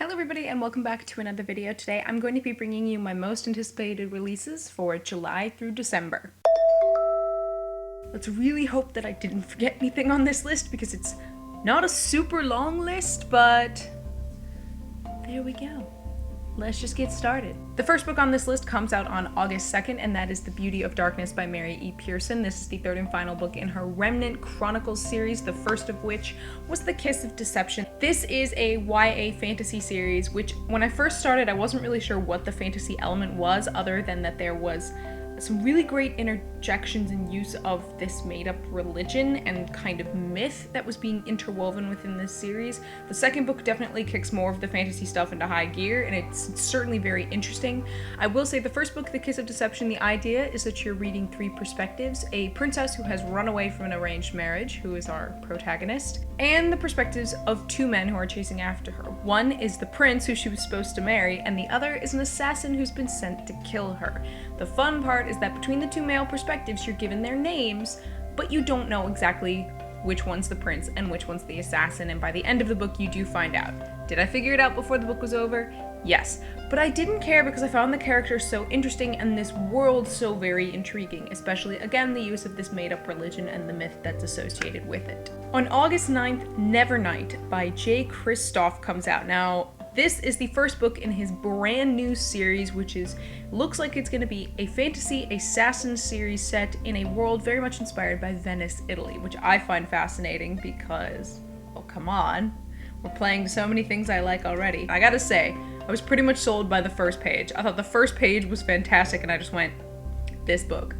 Hello everybody and welcome back to another video. Today I'm going to be bringing you my most anticipated releases for July through December. Let's really hope that I didn't forget anything on this list because it's not a super long list, but there we go. Let's just get started. The first book on this list comes out on August 2nd, and that is The Beauty of Darkness by Mary E. Pearson. This is the third and final book in her Remnant Chronicles series, the first of which was The Kiss of Deception. This is a YA fantasy series, which when I first started, I wasn't really sure what the fantasy element was, other than that there was some really great interjections and use of this made-up religion and kind of myth that was being interwoven within this series. The second book definitely kicks more of the fantasy stuff into high gear, and it's certainly very interesting. I will say the first book, The Kiss of Deception, the idea is that you're reading three perspectives: a princess who has run away from an arranged marriage, who is our protagonist, and the perspectives of two men who are chasing after her. One is the prince who she was supposed to marry, and the other is an assassin who's been sent to kill her. The fun part is that between the two male perspectives, you're given their names, but you don't know exactly which one's the prince and which one's the assassin, and by the end of the book you do find out. Did I figure it out before the book was over? Yes, but I didn't care because I found the characters so interesting and this world so very intriguing, especially, again, the use of this made-up religion and the myth that's associated with it. On August 9th, Nevernight by J. Kristoff comes out. Now, this is the first book in his brand new series, which looks like it's going to be a fantasy assassin series set in a world very much inspired by Venice, Italy, which I find fascinating because, oh come on, we're playing so many things I like already. I gotta say, I was pretty much sold by the first page. I thought the first page was fantastic and I just went, this book.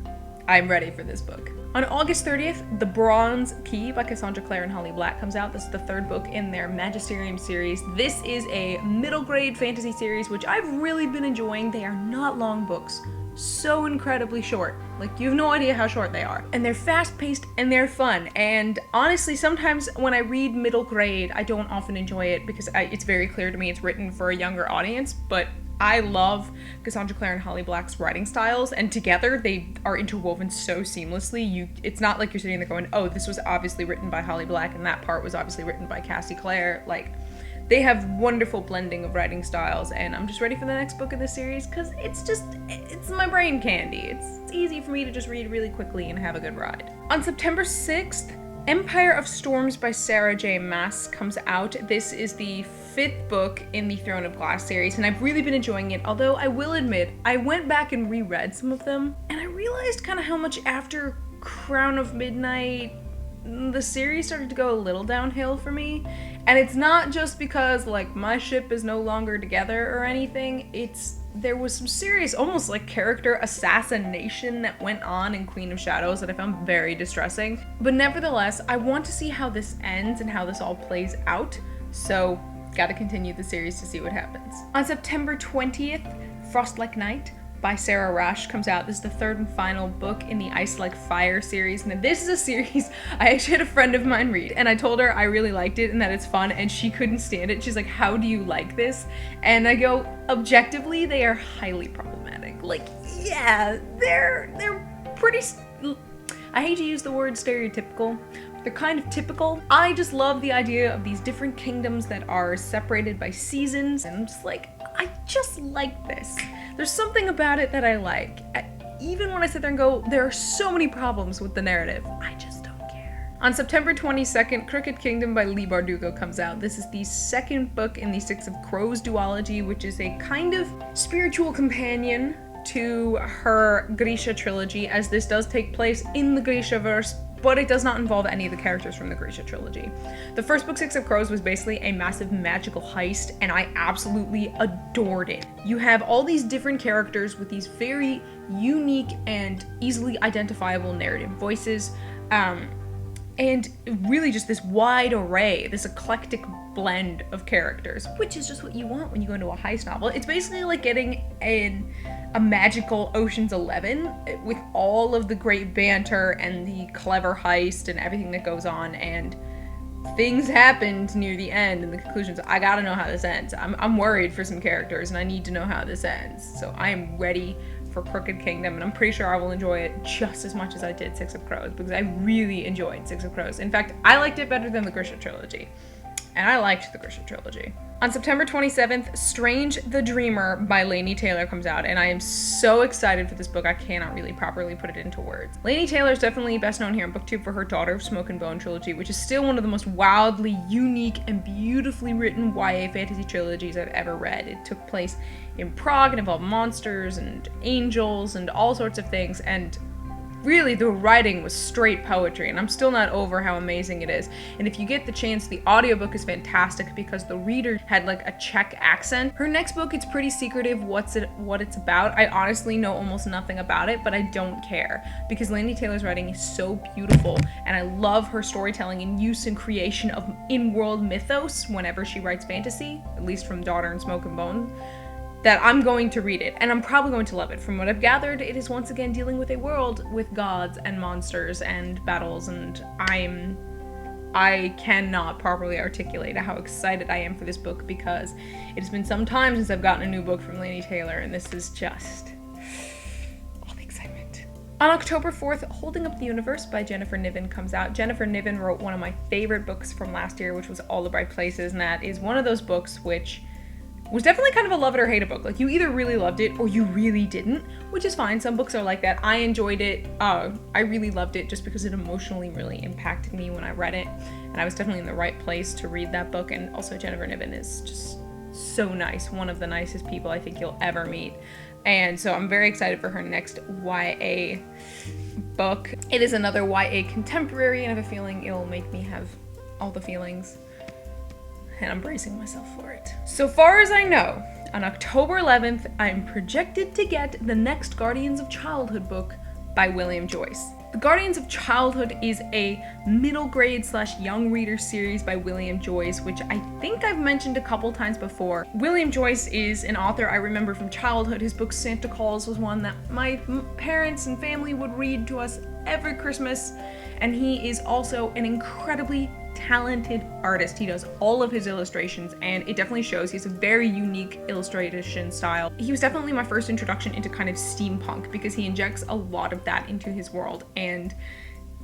I'm ready for this book. On August 30th, The Bronze Key by Cassandra Clare and Holly Black comes out. This is the third book in their Magisterium series. This is a middle grade fantasy series, which I've really been enjoying. They are not long books. So incredibly short. Like, you have no idea how short they are. And they're fast-paced and they're fun. And honestly, sometimes when I read middle grade, I don't often enjoy it because it's very clear to me it's written for a younger audience, but I love Cassandra Clare and Holly Black's writing styles, and together they are interwoven so seamlessly. It's not like you're sitting there going, oh, this was obviously written by Holly Black and that part was obviously written by Cassie Clare. Like, they have wonderful blending of writing styles, and I'm just ready for the next book of the series because it's my brain candy. It's easy for me to just read really quickly and have a good ride. On September 6th, Empire of Storms by Sarah J. Maas comes out. This is the fifth book in the Throne of Glass series, and I've really been enjoying it, although I will admit, I went back and reread some of them, and I realized kind of how much after Crown of Midnight, the series started to go a little downhill for me. And it's not just because, like, my ship is no longer together or anything, there was some serious, almost like character assassination that went on in Queen of Shadows that I found very distressing. But nevertheless, I want to see how this ends and how this all plays out, so gotta continue the series to see what happens. On September 20th, Frost Like Night by Sarah Rash comes out. This is the third and final book in the Ice Like Fire series. Now, this is a series I actually had a friend of mine read, and I told her I really liked it and that it's fun, and she couldn't stand it. She's like, how do you like this? And I go, objectively, they are highly problematic. Like, yeah, they're pretty, I hate to use the word stereotypical. They're kind of typical. I just love the idea of these different kingdoms that are separated by seasons, and I'm just like, I just like this. There's something about it that I like. Even when I sit there and go, there are so many problems with the narrative, I just don't care. On September 22nd, Crooked Kingdom by Leigh Bardugo comes out. This is the second book in the Six of Crows duology, which is a kind of spiritual companion to her Grisha trilogy, as this does take place in the Grishaverse, but it does not involve any of the characters from the Grisha trilogy. The first book, Six of Crows, was basically a massive magical heist, and I absolutely adored it. You have all these different characters with these very unique and easily identifiable narrative voices, and really just this wide array, this eclectic blend of characters, which is just what you want when you go into a heist novel. It's basically like getting a magical Ocean's 11 with all of the great banter and the clever heist and everything that goes on, and things happened near the end and the conclusions. I gotta know how this ends. I'm worried for some characters and I need to know how this ends. So I am ready for Crooked Kingdom, and I'm pretty sure I will enjoy it just as much as I did Six of Crows, because I really enjoyed Six of Crows. In fact, I liked it better than the Grisha trilogy. and I liked the Grisha trilogy. On September 27th, Strange the Dreamer by Laini Taylor comes out, and I am so excited for this book. I cannot really properly put it into words. Laini Taylor is definitely best known here in BookTube for her Daughter of Smoke and Bone trilogy, which is still one of the most wildly unique and beautifully written YA fantasy trilogies I've ever read. It took place in Prague and involved monsters and angels and all sorts of things, and really, the writing was straight poetry, and I'm still not over how amazing it is. And if you get the chance, the audiobook is fantastic because the reader had like a Czech accent. Her next book, it's pretty secretive what it's about. I honestly know almost nothing about it, but I don't care because Laini Taylor's writing is so beautiful, and I love her storytelling and use and creation of in-world mythos whenever she writes fantasy, at least from Daughter and Smoke and Bone, that I'm going to read it, and I'm probably going to love it. From what I've gathered, it is once again dealing with a world with gods and monsters and battles, and I cannot properly articulate how excited I am for this book because it has been some time since I've gotten a new book from Laini Taylor, and this is just all the excitement. On October 4th, Holding Up the Universe by Jennifer Niven comes out. Jennifer Niven wrote one of my favorite books from last year, which was All the Bright Places, and that is one of those books which was definitely kind of a love it or hate it book. Like, you either really loved it or you really didn't, which is fine. Some books are like that. I enjoyed it. I really loved it just because it emotionally really impacted me when I read it, and I was definitely in the right place to read that book. And also Jennifer Niven is just so nice, one of the nicest people I think you'll ever meet. And so I'm very excited for her next YA book. It is another YA contemporary, and I have a feeling it'll make me have all the feelings, and I'm bracing myself for it. So far as I know, on October 11th, I'm projected to get the next Guardians of Childhood book by William Joyce. The Guardians of Childhood is a middle grade / young reader series by William Joyce, which I think I've mentioned a couple times before. William Joyce is an author I remember from childhood. His book Santa Claus was one that my parents and family would read to us every Christmas, and he is also an incredibly talented artist. He does all of his illustrations, and it definitely shows. He has a very unique illustration style. He was definitely my first introduction into kind of steampunk because he injects a lot of that into his world. And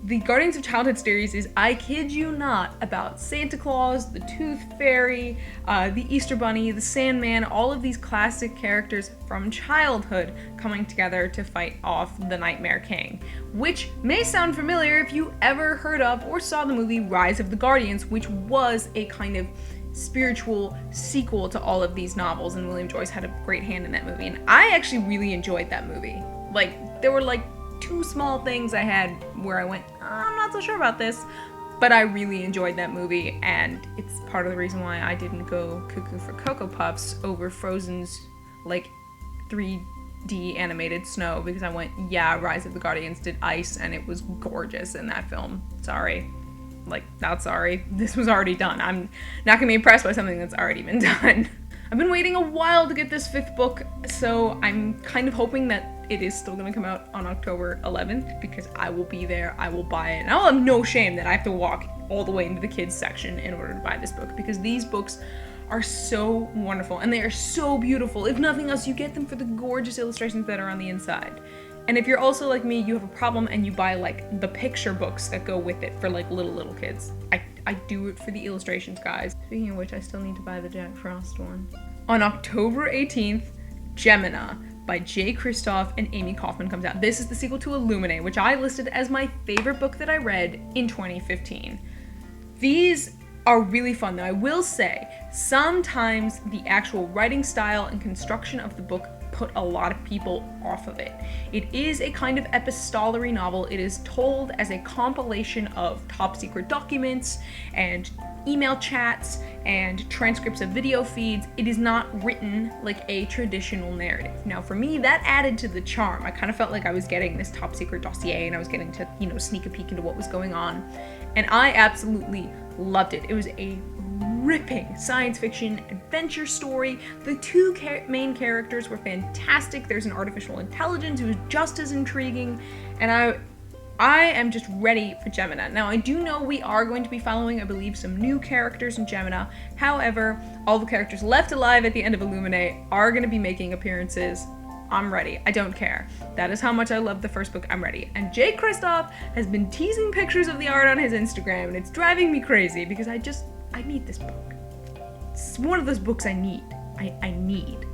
the Guardians of Childhood series is, I kid you not, about Santa Claus, the Tooth Fairy, the Easter Bunny, the Sandman, all of these classic characters from childhood coming together to fight off the Nightmare King, which may sound familiar if you ever heard of or saw the movie Rise of the Guardians, which was a kind of spiritual sequel to all of these novels, and William Joyce had a great hand in that movie, and I actually really enjoyed that movie. Like, there were like 2 small things I had where I went, I'm not so sure about this, but I really enjoyed that movie, and it's part of the reason why I didn't go cuckoo for Cocoa Puffs over Frozen's like 3D animated snow, because I went, yeah, Rise of the Guardians did ice and it was gorgeous in that film. Sorry. Like, not sorry. This was already done. I'm not gonna be impressed by something that's already been done. I've been waiting a while to get this 5th book, so I'm kind of hoping that it is still gonna come out on October 11th, because I will be there, I will buy it, and I'll have no shame that I have to walk all the way into the kids section in order to buy this book, because these books are so wonderful, and they are so beautiful. If nothing else, you get them for the gorgeous illustrations that are on the inside. And if you're also like me, you have a problem and you buy like the picture books that go with it for like little kids. I do it for the illustrations, guys. Speaking of which, I still need to buy the Jack Frost one. On October 18th, Gemini by Jay Kristoff and Amy Kaufman comes out. This is the sequel to Illuminae, which I listed as my favorite book that I read in 2015. These are really fun, though. I will say, sometimes the actual writing style and construction of the book put a lot of people off of it. It is a kind of epistolary novel. It is told as a compilation of top secret documents and email chats and transcripts of video feeds. It is not written like a traditional narrative. Now, for me, that added to the charm. I kind of felt like I was getting this top secret dossier and I was getting to, sneak a peek into what was going on. And I absolutely loved it. It was a ripping science fiction adventure story. The 2 main characters were fantastic. There's an artificial intelligence who is just as intriguing, and I am just ready for Gemini. Now, I do know we are going to be following, I believe, some new characters in Gemini. However, all the characters left alive at the end of Illuminae are going to be making appearances. I'm ready. I don't care. That is how much I love the first book. I'm ready. And Jay Kristoff has been teasing pictures of the art on his Instagram, and it's driving me crazy because I need this book. It's one of those books I need. I need.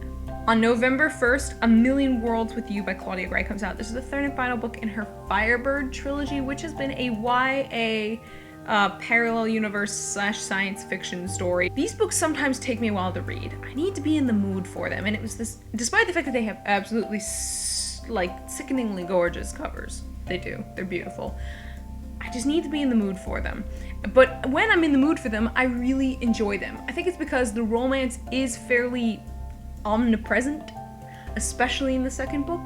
On November 1st, A Million Worlds with You by Claudia Gray comes out. This is the third and final book in her Firebird trilogy, which has been a YA parallel universe / science fiction story. These books sometimes take me a while to read. I need to be in the mood for them, and it was this, despite the fact that they have absolutely sickeningly gorgeous covers. They do. They're beautiful. I just need to be in the mood for them. But when I'm in the mood for them, I really enjoy them. I think it's because the romance is fairly omnipresent, especially in the second book.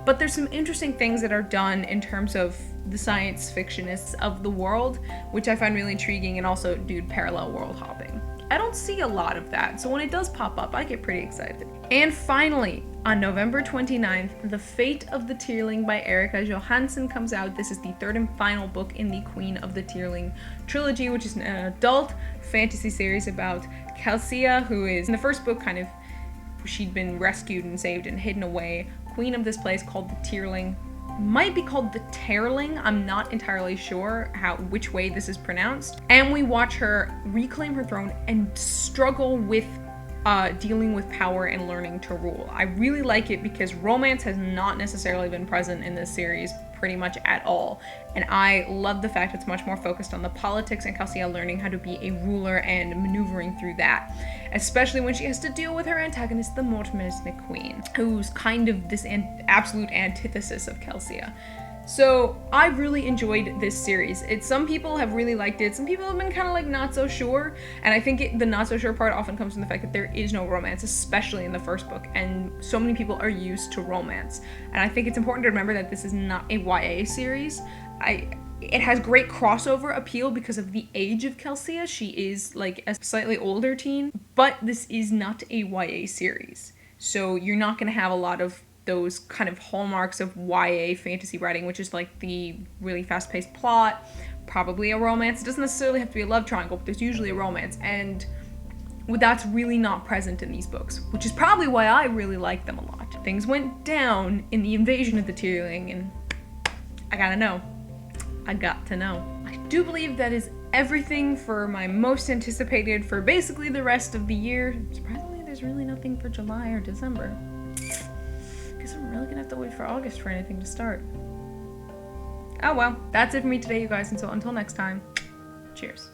But there's some interesting things that are done in terms of the science fictionists of the world, which I find really intriguing, and also do parallel world hopping. I don't see a lot of that, so when it does pop up, I get pretty excited. And finally, on November 29th, The Fate of the Tearling by Erika Johansen comes out. This is the third and final book in the Queen of the Tearling trilogy, which is an adult fantasy series about Calcia, who is, in the first book, kind of, she'd been rescued and saved and hidden away, queen of this place called the Tearling. Might be called the Tearling, I'm not entirely sure which way this is pronounced. And we watch her reclaim her throne and struggle with dealing with power and learning to rule. I really like it because romance has not necessarily been present in this series pretty much at all. And I love the fact it's much more focused on the politics and Calcia learning how to be a ruler and maneuvering through that. Especially when she has to deal with her antagonist, the Mortimersnick Queen, who's kind of this absolute antithesis of Calcia. So I really enjoyed this series. Some people have really liked it. Some people have been kind of like not so sure. And I think the not so sure part often comes from the fact that there is no romance, especially in the first book. And so many people are used to romance. And I think it's important to remember that this is not a YA series. It has great crossover appeal because of the age of Calcia. She is like a slightly older teen, but this is not a YA series. So you're not going to have a lot of those kind of hallmarks of YA fantasy writing, which is like the really fast-paced plot, probably a romance. It doesn't necessarily have to be a love triangle, but there's usually a romance, and that's really not present in these books, which is probably why I really like them a lot. Things went down in the invasion of the Tearling, and I gotta know. I got to know. I do believe that is everything for my most anticipated for basically the rest of the year. Surprisingly, there's really nothing for July or December. Guess I'm really gonna have to wait for August for anything to start. Oh well, that's it for me today, you guys, and so until next time, cheers.